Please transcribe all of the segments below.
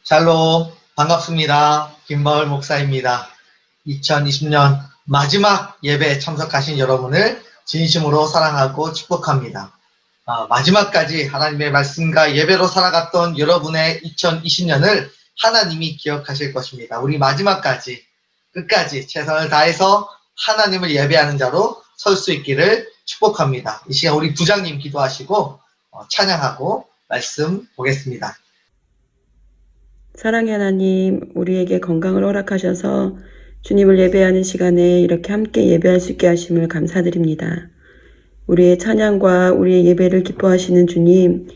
샬롬, 반갑습니다. 김마을 목사입니다. 2020년 마지막 예배에 참석하신 여러분을 진심으로 사랑하고 축복합니다. 마지막까지 하나님의 말씀과 예배로 살아갔던 여러분의 2020년을 하나님이 기억하실 것입니다. 우리 마지막까지 끝까지 최선을 다해서 하나님을 예배하는 자로 설 수 있기를 축복합니다. 이 시간 우리 부장님 기도하시고 찬양하고 말씀 보겠습니다. 사랑의 하나님, 우리에게 건강을 허락하셔서 주님을 예배하는 시간에 이렇게 함께 예배할 수 있게 하심을 감사드립니다. 우리의 찬양과 우리의 예배를 기뻐하시는 주님,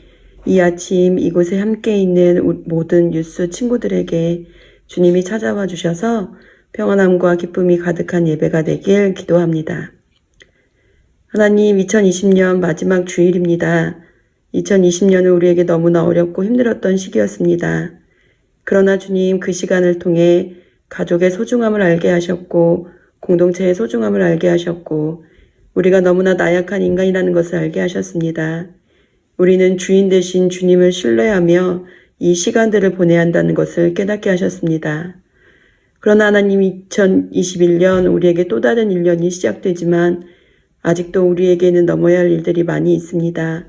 이 아침 이곳에 함께 있는 모든 유스 친구들에게 주님이 찾아와 주셔서 평안함과 기쁨이 가득한 예배가 되길 기도합니다. 하나님, 2020년 마지막 주일입니다. 2020년은 우리에게 너무나 어렵고 힘들었던 시기였습니다. 그러나 주님, 그 시간을 통해 가족의 소중함을 알게 하셨고 공동체의 소중함을 알게 하셨고 우리가 너무나 나약한 인간이라는 것을 알게 하셨습니다. 우리는 주인 되신 주님을 신뢰하며 이 시간들을 보내야 한다는 것을 깨닫게 하셨습니다. 그러나 하나님, 2021년 우리에게 또 다른 1년이 시작되지만 아직도 우리에게는 넘어야 할 일들이 많이 있습니다.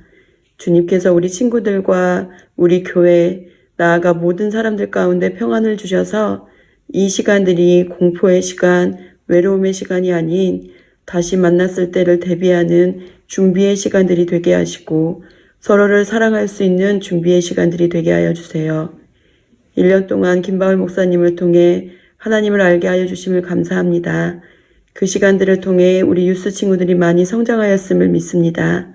주님께서 우리 친구들과 우리 교회, 나아가 모든 사람들 가운데 평안을 주셔서 이 시간들이 공포의 시간, 외로움의 시간이 아닌 다시 만났을 때를 대비하는 준비의 시간들이 되게 하시고 서로를 사랑할 수 있는 준비의 시간들이 되게 하여 주세요. 1년 동안 김바울 목사님을 통해 하나님을 알게 하여 주심을 감사합니다. 그 시간들을 통해 우리 유스 친구들이 많이 성장하였음을 믿습니다.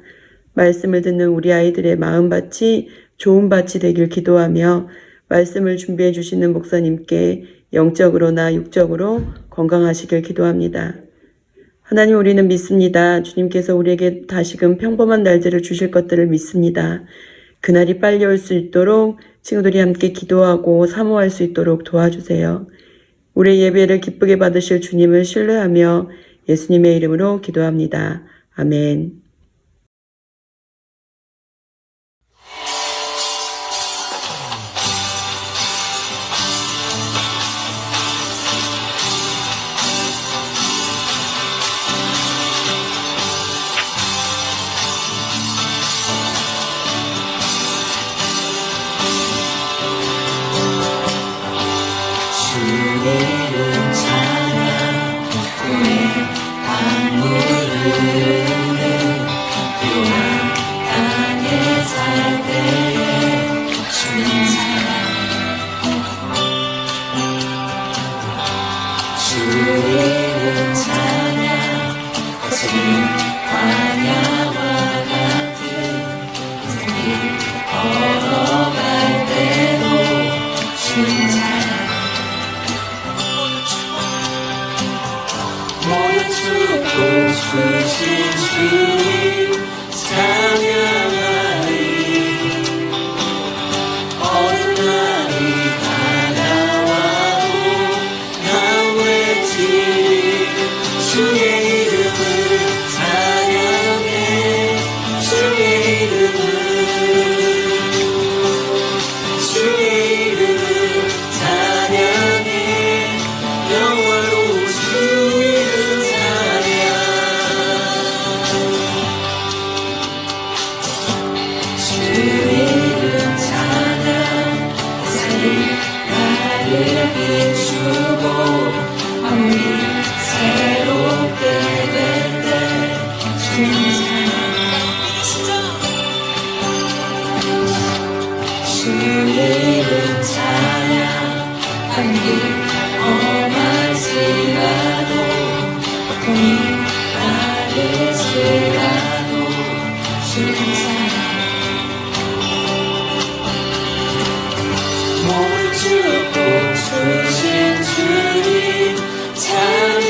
말씀을 듣는 우리 아이들의 마음밭이 좋은 밭이 되길 기도하며 말씀을 준비해 주시는 목사님께 영적으로나 육적으로 건강하시길 기도합니다. 하나님, 우리는 믿습니다. 주님께서 우리에게 다시금 평범한 날들을 주실 것들을 믿습니다. 그날이 빨리 올 수 있도록 친구들이 함께 기도하고 사모할 수 있도록 도와주세요. 우리의 예배를 기쁘게 받으실 주님을 신뢰하며 예수님의 이름으로 기도합니다. 아멘. 주님은 찬양 그의 강물을 또한 땅에 살 때에 주님 주님은 찬양 거친 광야와 같은 길 걸어갈 때도 주님 찬양 모든 축복 주신 주님 찬양하리 어느 날이 다가와도 나 외치리 주의 이름을 찬양해 주의 이름을 찬양해 영원로 주 이름 찬양 주 이름 찬양 세상이 나를 비추고 마음이 새롭게 될 때 주님 주 이름 찬양 한길 험할지라도 고통이 많을지라도 주님 찬양 모든 축복 주신 주님 찬양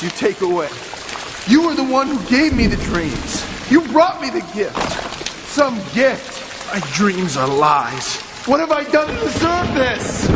promise you take away. You were the one who gave me the dreams. You brought me the gift. Some gift. My dreams are lies. What have I done to deserve this?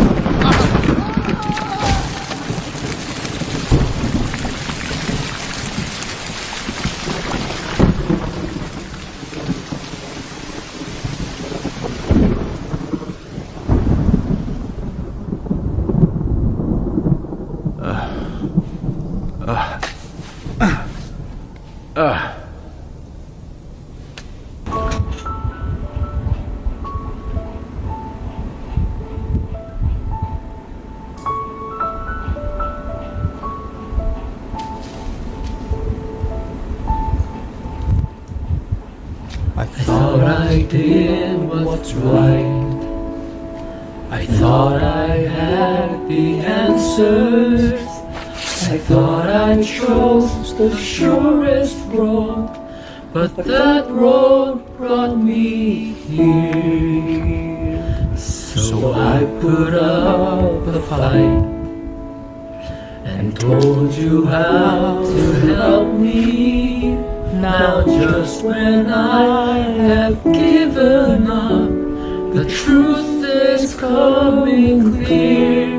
I thought I did what's right. I thought I had the answers. I thought I chose the surest road, but that road brought me here. So I put up a fight and told you how to help me. Now just when I have given up, the truth is coming clear.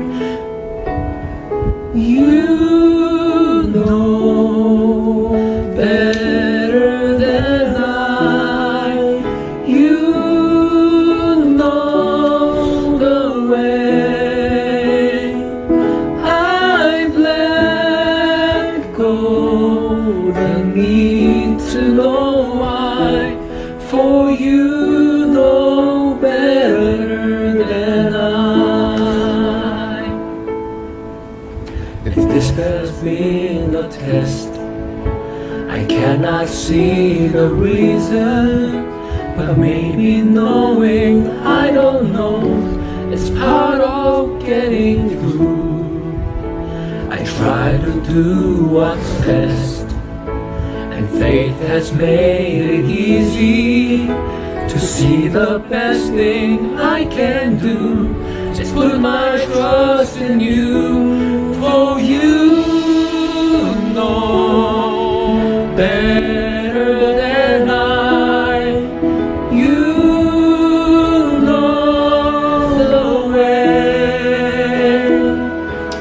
You know better than I. You know the way. I've let go the need to know why. For you know better than I. If this has been a test, I cannot see the reason, but maybe knowing I don't know is part of getting through. I try to do what's best, and faith has made it easy to see the best thing I can do is put my trust in you. For you know better than I. You know the way.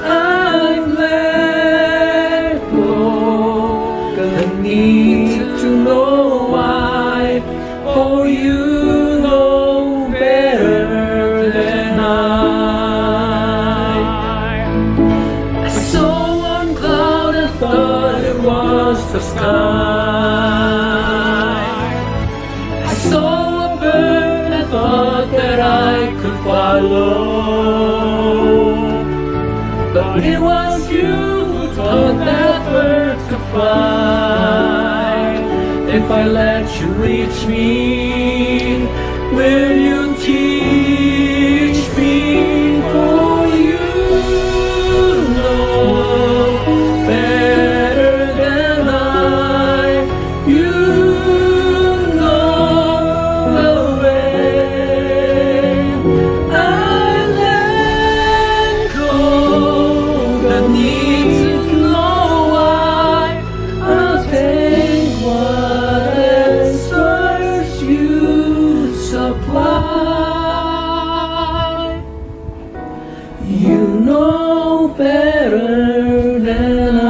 I've let go the need to know why. For you know better than I saw one cloud and thought it was the sky. I saw a bird and thought that I could follow. But it was you who taught that bird to fly. If I let you reach me, will you teach me? For you know better than I. You know the way. I let go the need to know why. I'll take what answers you supply. You know better than I.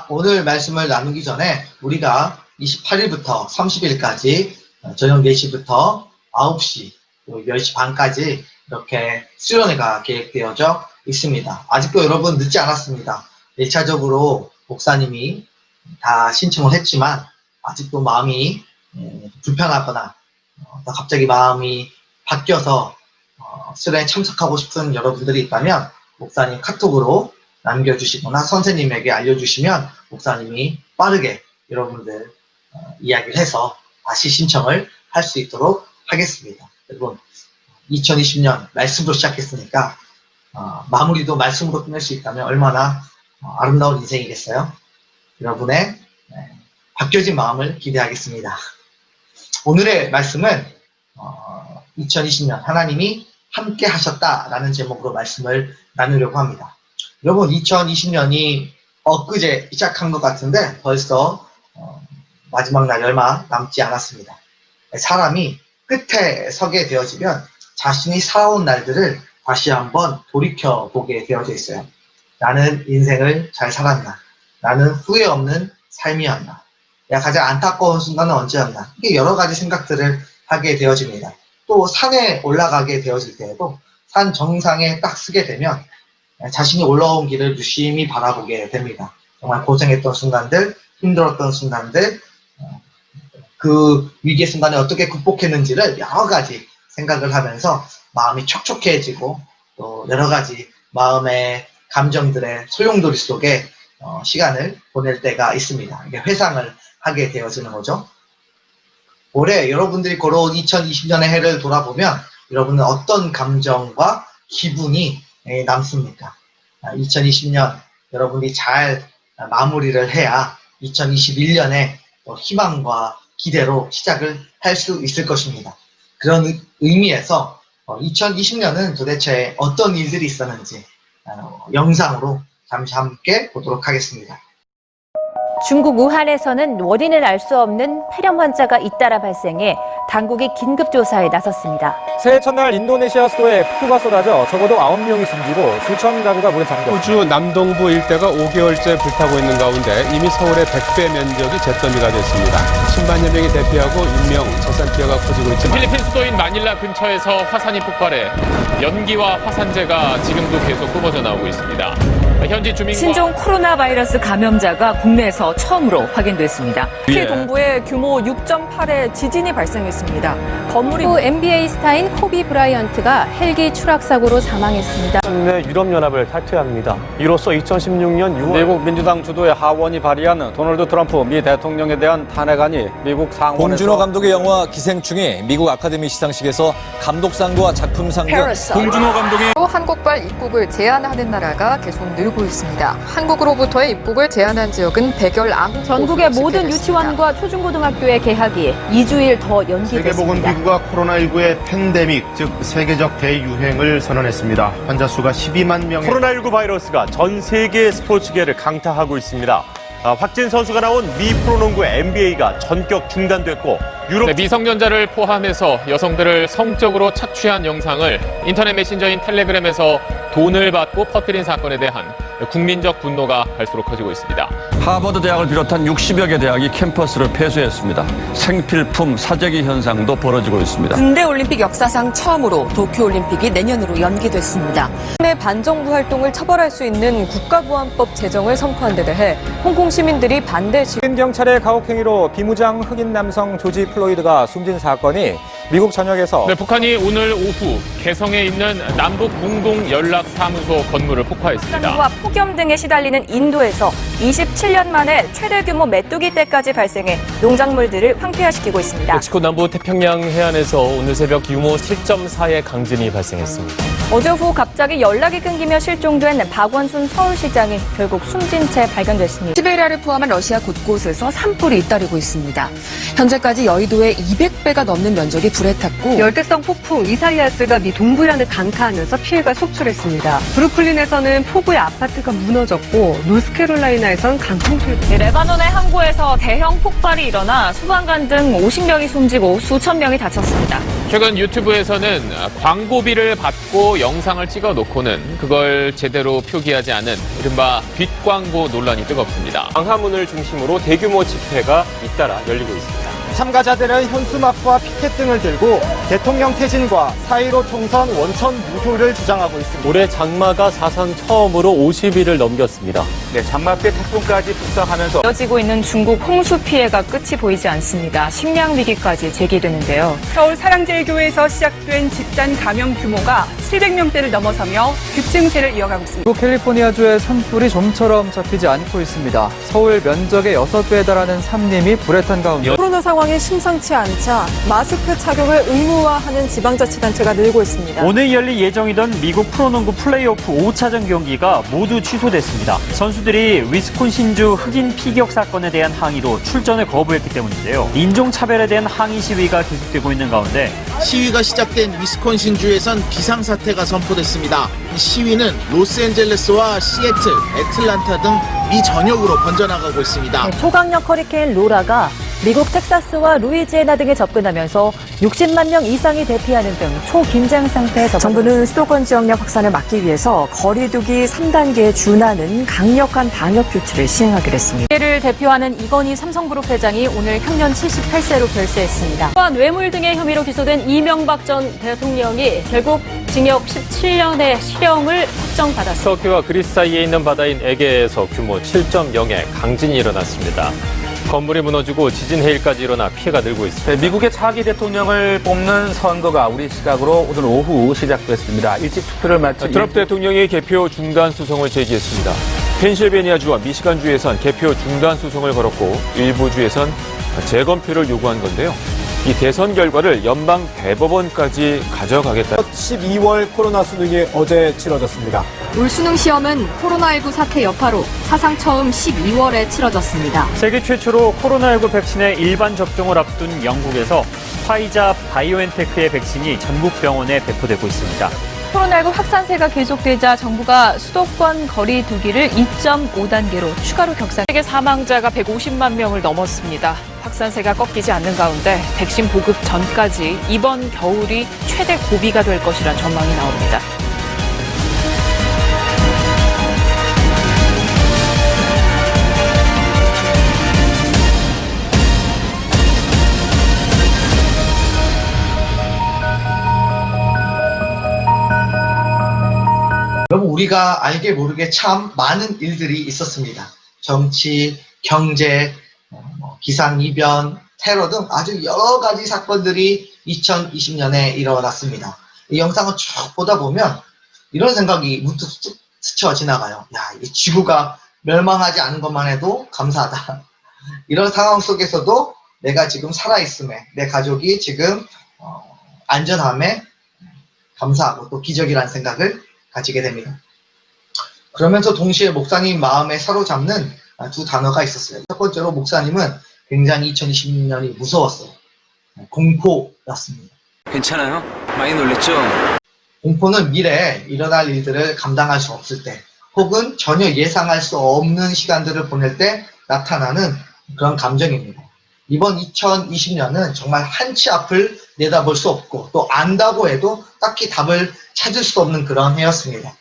오늘 말씀을 나누기 전에 우리가 28일부터 30일까지 저녁 4시부터 9시, 또 10시 반까지 이렇게 수련회가 계획되어져 있습니다. 아직도 여러분 늦지 않았습니다. 1차적으로 목사님이 다 신청을 했지만 아직도 마음이 불편하거나 또 갑자기 마음이 바뀌어서 수련회에 참석하고 싶은 여러분들이 있다면 목사님 카톡으로 남겨주시거나 선생님에게 알려주시면 목사님이 빠르게 여러분들 이야기를 해서 다시 신청을 할 수 있도록 하겠습니다. 여러분 2020년 말씀으로 시작했으니까 마무리도 말씀으로 끝낼 수 있다면 얼마나 아름다운 인생이겠어요? 여러분의 바뀌어진 마음을 기대하겠습니다. 오늘의 말씀은 2020년 하나님이 함께 하셨다라는 제목으로 말씀을 나누려고 합니다. 여러분 2020년이 엊그제 시작한 것 같은데 벌써 마지막 날 얼마 남지 않았습니다. 사람이 끝에 서게 되어지면 자신이 살아온 날들을 다시 한번 돌이켜보게 되어져 있어요. 나는 인생을 잘 살았나? 나는 후회 없는 삶이었나? 내가 가장 안타까운 순간은 언제였나? 이게 여러 가지 생각들을 하게 되어집니다. 또 산에 올라가게 되어질 때에도 산 정상에 딱 서게 되면 자신이 올라온 길을 유심히 바라보게 됩니다. 정말 고생했던 순간들, 힘들었던 순간들, 그 위기의 순간에 어떻게 극복했는지를 여러 가지 생각을 하면서 마음이 촉촉해지고 또 여러 가지 마음의 감정들의 소용돌이 속에 시간을 보낼 때가 있습니다. 이게 회상을 하게 되어지는 거죠. 올해 여러분들이 걸어온 2020년의 해를 돌아보면 여러분은 어떤 감정과 기분이 남습니까? 2020년 여러분이 잘 마무리를 해야 2021년에 희망과 기대로 시작을 할 수 있을 것입니다. 그런 의미에서 2020년은 도대체 어떤 일들이 있었는지 영상으로 잠시 함께 보도록 하겠습니다. 중국 우한에서는 원인을 알 수 없는 폐렴 환자가 잇따라 발생해 당국이 긴급 조사에 나섰습니다. 새해 첫날 인도네시아 수도에 폭우가 쏟아져 적어도 9명이 숨지고 수천 가구가 물에 잠겼습니다. 호주 남동부 일대가 5개월째 불타고 있는 가운데 이미 서울의 100배 면적이 잿더미가 됐습니다. 10만여 명이 대피하고 인명, 재산 피해가 커지고 있지만 필리핀 수도인 마닐라 근처에서 화산이 폭발해 연기와 화산재가 지금도 계속 뿜어져 나오고 있습니다. 현지 주민과 신종 코로나 바이러스 감염자가 국내에서 처음으로 확인됐습니다. 터키 동부에 규모 6.8의 지진이 발생했습니다. 건물이 NBA 스타인 코비 브라이언트가 헬기 추락 사고로 사망했습니다. 내 유럽연합을 탈퇴합니다. 이로써 2016년 6월 미국 민주당 주도의 하원이 발의한 도널드 트럼프 미 대통령에 대한 탄핵안이 미국 상원에서 봉준호 감독의 영화 기생충이 미국 아카데미 시상식에서 감독상과 작품상 등 봉준호 감독이 한국발 입국을 제한하는 나라가 계속 늘고 있습니다. 한국으로부터의 입국을 제한한 지역은 119곳. 전국의 모든 유치원과 초중고등학교의 개학이 2주일 더 연기됐습니다. 세계보건기구가 코로나19의 팬데믹, 즉 세계적 대유행을 선언했습니다. 환자 수가 12만 명에 코로나19 바이러스가 전 세계 스포츠계를 강타하고 있습니다. 확진 선수가 나온 미 프로농구 NBA가 전격 중단됐고 유럽 미성년자를 포함해서 여성들을 성적으로 착취한 영상을 인터넷 메신저인 텔레그램에서 돈을 받고 퍼뜨린 사건에 대한 국민적 분노가 갈수록 커지고 있습니다. 하버드 대학을 비롯한 60여 개 대학이 캠퍼스를 폐쇄했습니다. 생필품 사재기 현상도 벌어지고 있습니다. 군대 올림픽 역사상 처음으로 도쿄올림픽이 내년으로 연기됐습니다. 내 반정부 활동을 처벌할 수 있는 국가보안법 제정을 선포한 데 대해 홍콩 시민들이 반대 흑인 경찰의 가혹행위로 비무장 흑인 남성 조지 플로이드가 숨진 사건이 미국 전역에서 북한이 오늘 오후 개성에 있는 남북 공동 연락 사무소 건물을 폭파했습니다. 과 폭염 등에 시달리는 인도에서 27년 만에 최대 규모 메뚜기 떼까지 발생해 농작물들을 황폐화시키고 있습니다. 멕시코 남부 태평양 해안에서 오늘 새벽 유모 7.4의 강진이 발생했습니다. 어제 오후 갑자기 연락이 끊기며 실종된 박원순 서울시장이 결국 숨진 채 발견됐습니다. 시베리아를 포함한 러시아 곳곳에서 산불이 잇따르고 있습니다. 현재까지 여의도에 200배가 넘는 면적이 불에 탔고 열대성 폭풍 이사이아스가 미 동부란을 강타하면서 피해가 속출했습니다. 브루클린에서는 폭우에 아파트가 무너졌고 노스캐롤라이나에선 강풍 레바논의 항구에서 대형 폭발이 일어나 소방관 등 50명이 숨지고 수천 명이 다쳤습니다. 최근 유튜브에서는 광고비를 받고 영상을 찍어 놓고는 그걸 제대로 표기하지 않은 이른바 뒷광고 논란이 뜨겁습니다. 광화문을 중심으로 대규모 집회가 잇따라 열리고 있습니다. 참가자들은 현수막과 피켓 등을 들고 대통령 퇴진과 4.15 총선 원천 무효를 주장하고 있습니다. 올해 장마가 사상 처음으로 50일을 넘겼습니다. 장마께 태풍까지 북상하면서 이어지고 있는 중국 홍수 피해가 끝이 보이지 않습니다. 식량 위기까지 제기되는데요. 서울 사랑제일교회에서 시작된 집단 감염 규모가 700명대를 넘어서며 급증세를 이어가고 있습니다. 미국 캘리포니아주의 산불이 좀처럼 잡히지 않고 있습니다. 서울 면적의 6배에 달하는 산림이 불에 탄 가운데 코로나 상황이 심상치 않자 마스크 착용을 의무화하는 지방자치단체가 늘고 있습니다. 오늘 열릴 예정이던 미국 프로농구 플레이오프 5차전 경기가 모두 취소됐습니다. 선수들 선수들이 위스콘신주 흑인 피격 사건에 대한 항의로 출전을 거부했기 때문인데요. 인종차별에 대한 항의 시위가 계속되고 있는 가운데 시위가 시작된 위스콘신주에선 비상사태가 선포됐습니다. 이 시위는 로스앤젤레스와 시애틀, 애틀란타 등 미 전역으로 번져나가고 있습니다. 초강력 허리케인 로라가 미국 텍사스와 루이지애나 등에 접근하면서 60만 명 이상이 대피하는 등 초긴장 상태에 정부는 수도권 지역력 확산을 막기 위해서 거리두기 3단계에 준하는 강력한 방역 조치를 시행하기로 했습니다. 이를 대표하는 이건희 삼성그룹 회장이 오늘 향년 78세로 별세했습니다. 또한 뇌물 등의 혐의로 기소된 이명박 전 대통령이 결국 징역 17년의 실형을 확정받았습니다. 터키와 그리스 사이에 있는 바다인 에게에서 규모 7.0의 강진이 일어났습니다. 건물이 무너지고 지진 해일까지 일어나 피해가 늘고 있습니다. 미국의 차기 대통령을 뽑는 선거가 우리 시각으로 오늘 오후 시작됐습니다. 일찍 투표를 마친 트럼프 대통령이 개표 중단 수송을 제기했습니다. 펜실베니아주와 미시간주에선 개표 중단 수송을 걸었고 일부 주에선 재검표를 요구한 건데요. 이 대선 결과를 연방 대법원까지 가져가겠다. 12월 코로나 수능이 어제 치러졌습니다. 올 수능 시험은 코로나19 사태 여파로 사상 처음 12월에 치러졌습니다. 세계 최초로 코로나19 백신의 일반 접종을 앞둔 영국에서 화이자 바이오엔테크의 백신이 전국 병원에 배포되고 있습니다. 코로나19 확산세가 계속되자 정부가 수도권 거리 두기를 2.5단계로 추가로 격상. 세계 사망자가 150만 명을 넘었습니다. 확산세가 꺾이지 않는 가운데 백신 보급 전까지 이번 겨울이 최대 고비가 될 것이란 전망이 나옵니다. 여러분, 우리가 알게 모르게 참 많은 일들이 있었습니다. 정치, 경제, 기상이변, 테러 등 아주 여러 가지 사건들이 2020년에 일어났습니다. 이 영상을 쭉 보다 보면 이런 생각이 문득 스쳐 지나가요. 야, 이 지구가 멸망하지 않은 것만 해도 감사하다. 이런 상황 속에서도 내가 지금 살아있음에, 내 가족이 지금 안전함에 감사하고 또 기적이라는 생각을 가지게 됩니다. 그러면서 동시에 목사님 마음에 사로잡는 두 단어가 있었어요. 첫 번째로 목사님은 굉장히 2020년이 무서웠어요. 공포였습니다. 괜찮아요? 많이 놀랬죠? 공포는 미래에 일어날 일들을 감당할 수 없을 때 혹은 전혀 예상할 수 없는 시간들을 보낼 때 나타나는 그런 감정입니다. 이번 2020년은 정말 한치 앞을 내다볼 수 없고 또 안다고 해도 딱히 답을 찾을 수 없는 그런 해였습니다.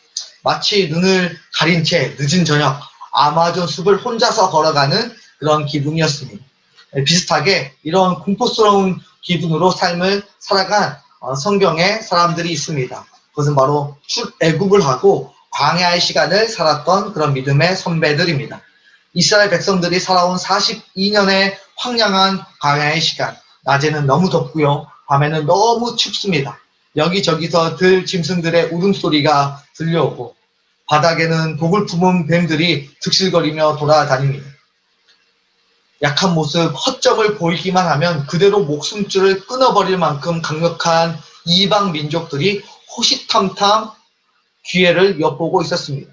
마치 눈을 가린 채 늦은 저녁 아마존 숲을 혼자서 걸어가는 그런 기분이었습니다. 비슷하게 이런 공포스러운 기분으로 삶을 살아간 성경의 사람들이 있습니다. 그것은 바로 출애굽을 하고 광야의 시간을 살았던 그런 믿음의 선배들입니다. 이스라엘 백성들이 살아온 42년의 황량한 광야의 시간, 낮에는 너무 덥고요, 밤에는 너무 춥습니다. 여기저기서 짐승들의 울음소리가 들려오고 바닥에는 독을 품은 뱀들이 득실거리며 돌아다닙니다. 약한 모습, 허점을 보이기만 하면 그대로 목숨줄을 끊어버릴 만큼 강력한 이방 민족들이 호시탐탐 기회를 엿보고 있었습니다.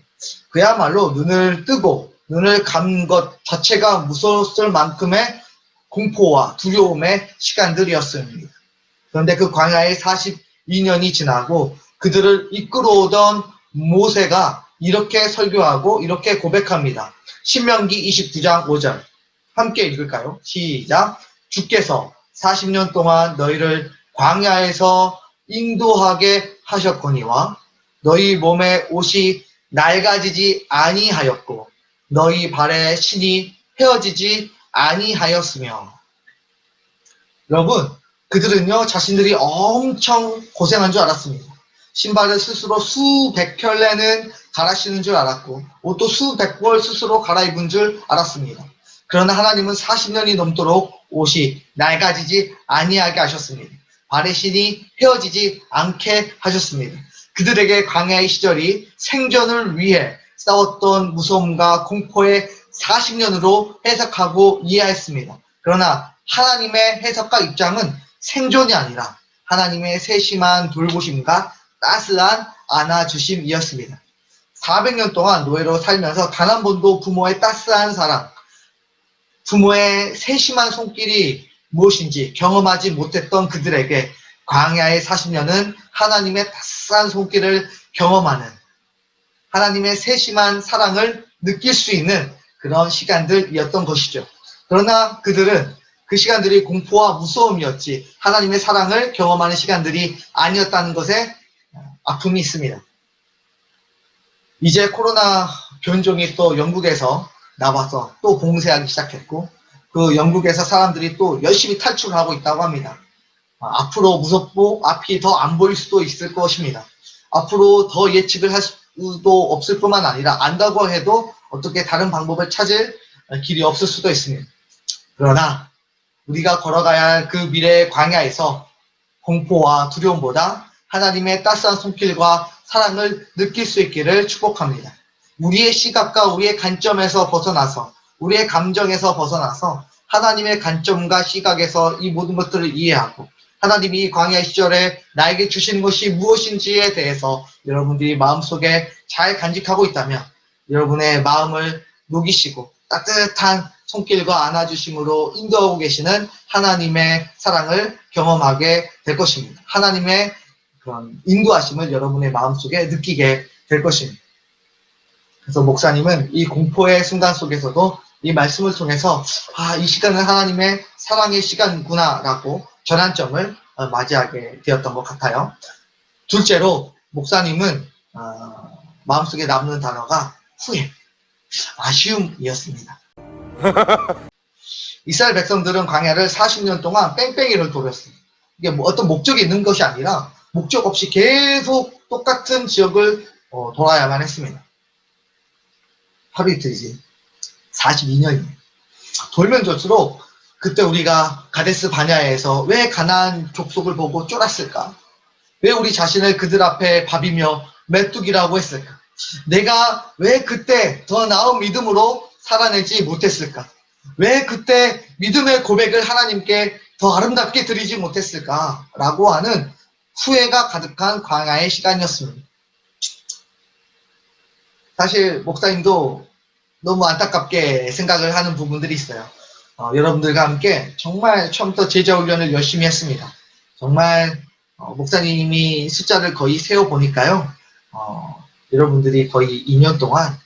그야말로 눈을 뜨고 눈을 감은 것 자체가 무서웠을 만큼의 공포와 두려움의 시간들이었습니다. 그런데 그 광야의 42년이 지나고 그들을 이끌어오던 모세가 이렇게 설교하고 이렇게 고백합니다. 신명기 29장 5절 함께 읽을까요? 시작. 주께서 40년 동안 너희를 광야에서 인도하게 하셨거니와 너희 몸에 옷이 낡아지지 아니하였고 너희 발에 신이 헤어지지 아니하였으며. 여러분, 그들은요 자신들이 엄청 고생한 줄 알았습니다. 신발을 스스로 수백 켤레는 갈아 신은 줄 알았고 옷도 수백 벌 스스로 갈아입은 줄 알았습니다. 그러나 하나님은 40년이 넘도록 옷이 낡아지지 아니하게 하셨습니다. 발의 신이 헤어지지 않게 하셨습니다. 그들에게 광야의 시절이 생존을 위해 싸웠던 무서움과 공포의 40년으로 해석하고 이해했습니다. 그러나 하나님의 해석과 입장은 생존이 아니라 하나님의 세심한 돌보심과 따스한 안아주심이었습니다. 400년 동안 노예로 살면서 단 한 번도 부모의 따스한 사랑, 부모의 세심한 손길이 무엇인지 경험하지 못했던 그들에게 광야의 40년은 하나님의 따스한 손길을 경험하는, 하나님의 세심한 사랑을 느낄 수 있는 그런 시간들이었던 것이죠. 그러나 그들은 그 시간들이 공포와 무서움이었지 하나님의 사랑을 경험하는 시간들이 아니었다는 것에 아픔이 있습니다. 이제 코로나 변종이 또 영국에서 나와서 또 봉쇄하기 시작했고, 그 영국에서 사람들이 또 열심히 탈출하고 있다고 합니다. 앞으로 무섭고 앞이 더 안 보일 수도 있을 것입니다. 앞으로 더 예측을 할 수도 없을 뿐만 아니라 안다고 해도 어떻게 다른 방법을 찾을 길이 없을 수도 있습니다. 그러나 우리가 걸어가야 할 그 미래의 광야에서 공포와 두려움보다 하나님의 따스한 손길과 사랑을 느낄 수 있기를 축복합니다. 우리의 시각과 우리의 관점에서 벗어나서, 우리의 감정에서 벗어나서 하나님의 관점과 시각에서 이 모든 것들을 이해하고 하나님이 이 광야 시절에 나에게 주시는 것이 무엇인지에 대해서 여러분들이 마음속에 잘 간직하고 있다면 여러분의 마음을 녹이시고 따뜻한 손길과 안아주심으로 인도하고 계시는 하나님의 사랑을 경험하게 될 것입니다. 하나님의 그런 인도하심을 여러분의 마음속에 느끼게 될 것입니다. 그래서 목사님은 이 공포의 순간 속에서도 이 말씀을 통해서 이 시간은 하나님의 사랑의 시간이구나 라고 전환점을 맞이하게 되었던 것 같아요. 둘째로 목사님은 마음속에 남는 단어가 후회, 아쉬움이었습니다. 이스라엘 백성들은 광야를 40년 동안 뺑뺑이를 돌았어요. 이게 뭐 어떤 목적이 있는 것이 아니라 목적 없이 계속 똑같은 지역을 돌아야만 했습니다. 하루 이틀이지 42년이에요. 돌면 돌수록 그때 우리가 가데스 바냐에서 왜 가나안 족속을 보고 쫄았을까? 왜 우리 자신을 그들 앞에 밥이며 메뚜기라고 했을까? 내가 왜 그때 더 나은 믿음으로 살아내지 못했을까? 왜 그때 믿음의 고백을 하나님께 더 아름답게 드리지 못했을까? 라고 하는 후회가 가득한 광야의 시간이었습니다. 사실 목사님도 너무 안타깝게 생각을 하는 부분들이 있어요. 여러분들과 함께 정말 처음부터 제자훈련을 열심히 했습니다. 정말 목사님이 숫자를 거의 세어보니까요. 여러분들이 거의 2년 동안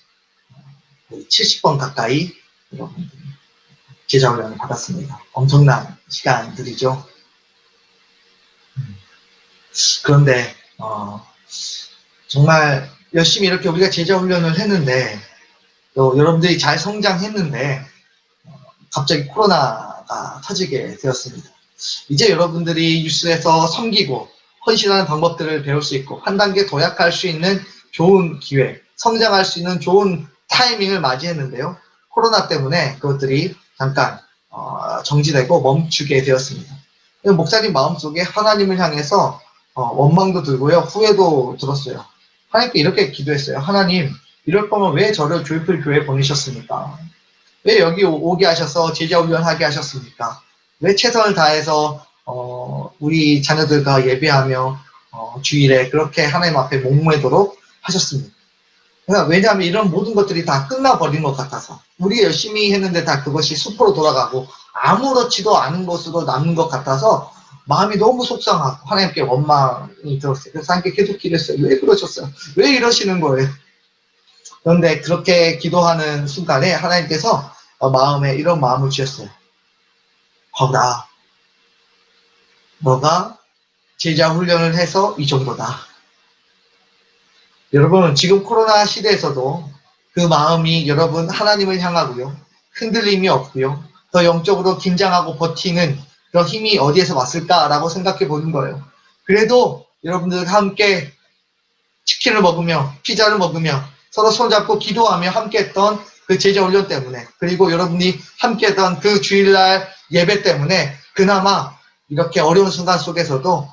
70번 가까이 여러분들이 제자훈련을 받았습니다. 엄청난 시간들이죠. 그런데 정말 열심히 이렇게 우리가 제자훈련을 했는데 또 여러분들이 잘 성장했는데 갑자기 코로나가 터지게 되었습니다. 이제 여러분들이 뉴스에서 섬기고 헌신하는 방법들을 배울 수 있고 한 단계 도약할 수 있는 좋은 기회, 성장할 수 있는 좋은 타이밍을 맞이했는데요. 코로나 때문에 그것들이 잠깐 정지되고 멈추게 되었습니다. 목사님 마음속에 하나님을 향해서 원망도 들고요. 후회도 들었어요. 하나님께 이렇게 기도했어요. 하나님, 이럴 거면 왜 저를 조이풀 교회에 보내셨습니까? 왜 여기 오게 하셔서 제자훈련하게 하셨습니까? 왜 최선을 다해서 우리 자녀들과 예배하며 주일에 그렇게 하나님 앞에 목매도록 하셨습니까? 왜냐하면 이런 모든 것들이 다 끝나버린 것 같아서 우리가 열심히 했는데 다 그것이 수포로 돌아가고 아무렇지도 않은 것으로 남는 것 같아서 마음이 너무 속상하고 하나님께 원망이 들었어요. 그래서 하나님께 계속 기도했어요. 왜 그러셨어요? 왜 이러시는 거예요? 그런데 그렇게 기도하는 순간에 하나님께서 마음에 이런 마음을 주셨어요. 거울아, 너가 제자 훈련을 해서 이 정도다. 여러분, 지금 코로나 시대에서도 그 마음이 여러분 하나님을 향하고요. 흔들림이 없고요. 더 영적으로 긴장하고 버티는 그런 힘이 어디에서 왔을까라고 생각해 보는 거예요. 그래도 여러분들과 함께 치킨을 먹으며 피자를 먹으며 서로 손잡고 기도하며 함께했던 그 제자훈련 때문에 그리고 여러분이 함께했던 그 주일날 예배 때문에 그나마 이렇게 어려운 순간 속에서도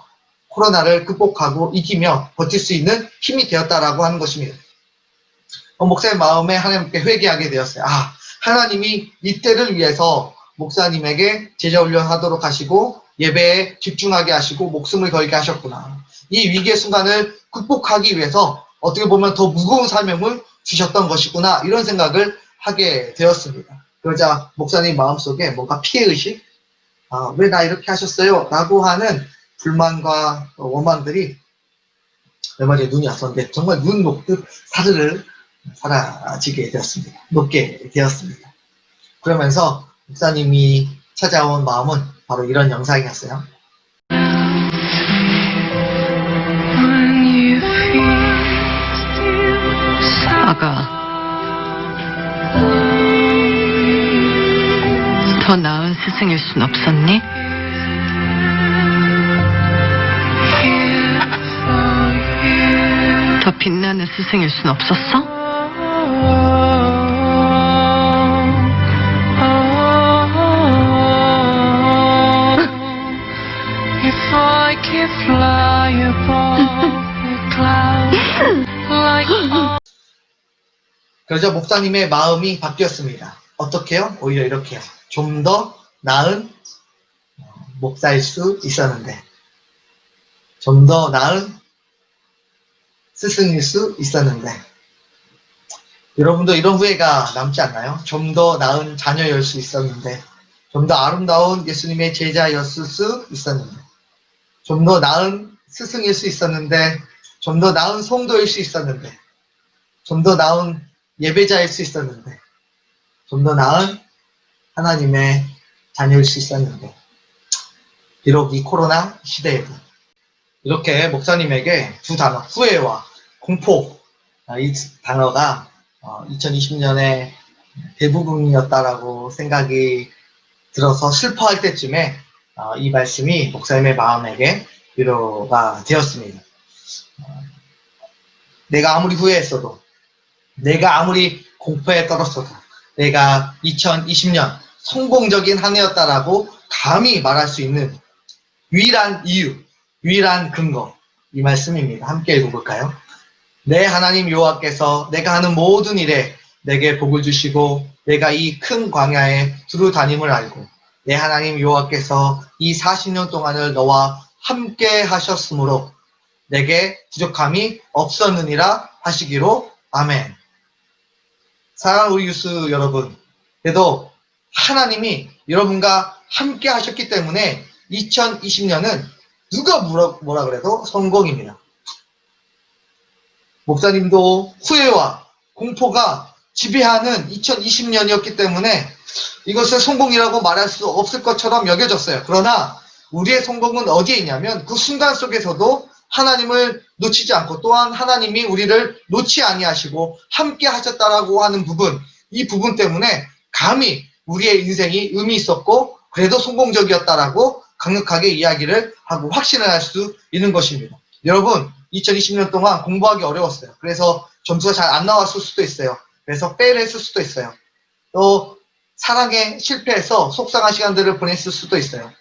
코로나를 극복하고 이기며 버틸 수 있는 힘이 되었다라고 하는 것입니다. 목사의 마음에 하나님께 회개하게 되었어요. 하나님이 이때를 위해서 목사님에게 제자훈련 하도록 하시고 예배에 집중하게 하시고 목숨을 걸게 하셨구나. 이 위기의 순간을 극복하기 위해서 어떻게 보면 더 무거운 사명을 주셨던 것이구나 이런 생각을 하게 되었습니다. 그러자 목사님 마음속에 뭔가 피해의식, 왜 나 이렇게 하셨어요? 라고 하는 불만과 원망들이 얼마 전에 눈이 왔었는데 정말 눈 녹듯 사르르 사라지게 되었습니다. 녹게 되었습니다. 그러면서 목사님이 찾아온 마음은 바로 이런 영상이었어요. 아가, 더 나은 스승일 순 없었니? 더 빛나는 스승일 순 없었어? If I could fly above the clouds like 그러자 목사님의 마음이 바뀌었습니다. 어떻게요? 오히려 이렇게요. 좀 더 나은 목사일 수 있었는데, 좀 더 나은 스승일 수 있었는데, 여러분도 이런 후회가 남지 않나요? 좀 더 나은 자녀일 수 있었는데, 좀 더 아름다운 예수님의 제자였을 수 있었는데, 좀 더 나은 스승일 수 있었는데, 좀 더 나은 성도일 수 있었는데, 좀 더 나은 예배자일 수 있었는데, 좀 더 나은 하나님의 자녀일 수 있었는데, 비록 이 코로나 시대에도 이렇게 목사님에게 두 단어, 후회와 공포, 이 단어가 2020년의 대부분이었다라고 생각이 들어서 슬퍼할 때쯤에 이 말씀이 목사님의 마음에게 위로가 되었습니다. 내가 아무리 후회했어도, 내가 아무리 공포에 떨었어도, 내가 2020년 성공적인 한 해였다라고 감히 말할 수 있는 유일한 이유, 유일한 근거, 이 말씀입니다. 함께 읽어볼까요? 내 하나님 여호와께서 내가 하는 모든 일에 내게 복을 주시고 내가 이 큰 광야에 두루 다님을 알고 내 하나님 여호와께서 이 40년 동안을 너와 함께 하셨으므로 내게 부족함이 없었느니라 하시기로 아멘. 사랑하는 우리 유스 여러분, 그래도 하나님이 여러분과 함께 하셨기 때문에 2020년은 누가 뭐라 그래도 성공입니다. 목사님도 후회와 공포가 지배하는 2020년이었기 때문에 이것을 성공이라고 말할 수 없을 것처럼 여겨졌어요. 그러나 우리의 성공은 어디에 있냐면 그 순간 속에서도 하나님을 놓치지 않고 또한 하나님이 우리를 놓지 아니하시고 함께 하셨다라고 하는 부분, 이 부분 때문에 감히 우리의 인생이 의미 있었고 그래도 성공적이었다라고 강력하게 이야기를 하고 확신을 할 수 있는 것입니다. 여러분, 2020년 동안 공부하기 어려웠어요. 그래서 점수가 잘 안 나왔을 수도 있어요. 그래서 페일 했을 수도 있어요. 또 사랑에 실패해서 속상한 시간들을 보냈을 수도 있어요.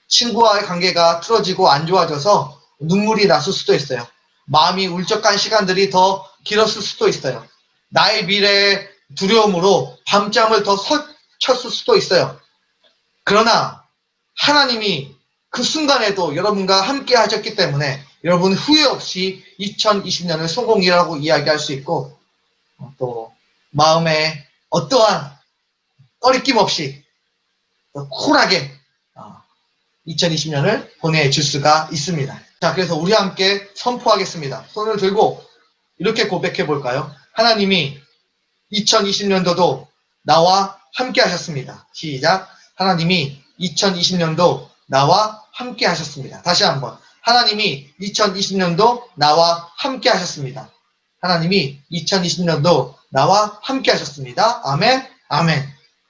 친구와의 관계가 틀어지고 안 좋아져서 눈물이 났을 수도 있어요. 마음이 울적한 시간들이 더 길었을 수도 있어요. 나의 미래의 두려움으로 밤잠을 더 설쳤을 수도 있어요. 그러나 하나님이 그 순간에도 여러분과 함께 하셨기 때문에 여러분 후회 없이 2020년을 성공이라고 이야기할 수 있고 또 마음에 어떠한 꺼리낌 없이 쿨하게 2020년을 보내줄 수가 있습니다. 자, 그래서 우리 함께 선포하겠습니다. 손을 들고 이렇게 고백해 볼까요? 하나님이 2020년도도 나와 함께 하셨습니다. 시작. 하나님이 2020년도 나와 함께 하셨습니다. 다시 한번. 하나님이 2020년도 나와 함께 하셨습니다. 하나님이 2020년도 나와 함께 하셨습니다. 아멘, 아멘.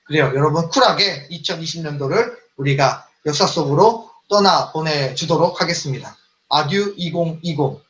그래요. 여러분 쿨하게 2020년도를 우리가 역사 속으로 떠나 보내주도록 하겠습니다. 아듀 2020